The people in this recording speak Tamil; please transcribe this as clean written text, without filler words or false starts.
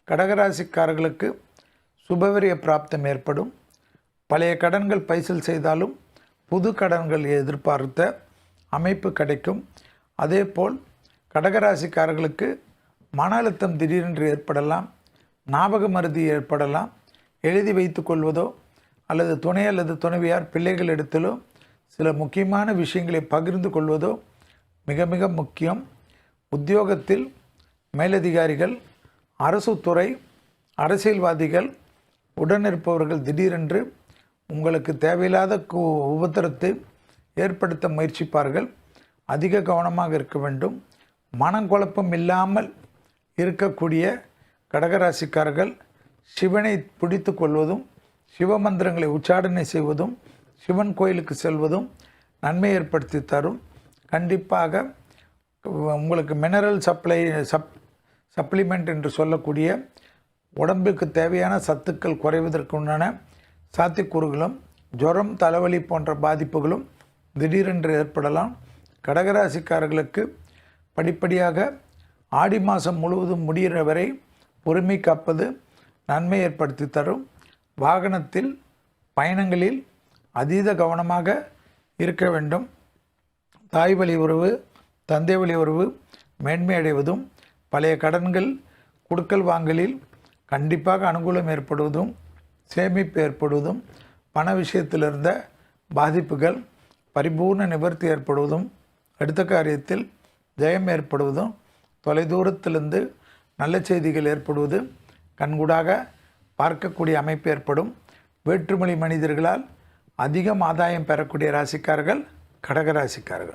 கடகராசிக்காரர்களுக்கு சுபவிரிய பிராப்தம் ஏற்படும். பழைய கடன்கள் பைசல் செய்தாலும் புது கடன்கள் எதிர்பார்த்த அமைப்பு கிடைக்கும். அதேபோல் கடகராசிக்காரர்களுக்கு மன அழுத்தம் திடீரென்று ஏற்படலாம், ஞாபக மறதி ஏற்படலாம். எழுதி வைத்து கொள்வதோ அல்லது துணை அல்லது துணைவியார் பிள்ளைகளிடத்திலோ சில முக்கியமான விஷயங்களை பகிர்ந்து கொள்வதோ மிக மிக முக்கியம். உத்தியோகத்தில் மேலதிகாரிகள், அரசு துறை, அரசியல்வாதிகள், உடனிருப்பவர்கள் திடீரென்று உங்களுக்கு தேவையில்லாத உபத்திரத்தை ஏற்படுத்த முயற்சிப்பார்கள். அதிக கவனமாக இருக்க வேண்டும். மனக்குழப்பம் இல்லாமல் இருக்கக்கூடிய கடகராசிக்காரர்கள் சிவனை பிடித்து கொள்வதும், சிவமந்திரங்களை உச்சாடனை செய்வதும், சிவன் கோயிலுக்கு செல்வதும் நன்மை ஏற்படுத்தி தரும். கண்டிப்பாக உங்களுக்கு மினரல் சப்ளிமெண்ட் என்று சொல்லக்கூடிய உடம்புக்கு தேவையான சத்துக்கள் குறைவதற்குண்டான சாத்தியக்கூறுகளும், ஜுரம், தலைவலி போன்ற பாதிப்புகளும் திடீரென்று ஏற்படலாம். கடகராசிக்காரர்களுக்கு படிப்படியாக ஆடி மாதம் முழுவதும் முடிகிற வரை பொறுமை காப்பது நன்மை ஏற்படுத்தி தரும். வாகனத்தில் பயணங்களில் அதீத கவனமாக இருக்க வேண்டும். தாய் வழி உறவு, தந்தை வழி உறவு மேன்மை அடைவதும், பழைய கடன்கள் கொடுக்கல் வாங்கலில் கண்டிப்பாக அனுகூலம் ஏற்படுவதும், சேமிப்பு ஏற்படுவதும், பண விஷயத்தில் இருந்த பாதிப்புகள் பரிபூர்ண நிவர்த்தி ஏற்படுவதும், அடுத்த காரியத்தில் ஜெயம் ஏற்படுவதும், தொலைதூரத்திலிருந்து நல்ல செய்திகள் ஏற்படுவது கண்கூடாக பார்க்கக்கூடிய அமைப்பு ஏற்படும். வேற்றுமொழி மனிதர்களால் அதிகம் ஆதாயம் பெறக்கூடிய ராசிக்காரர்கள் கடகராசிக்காரர்கள்.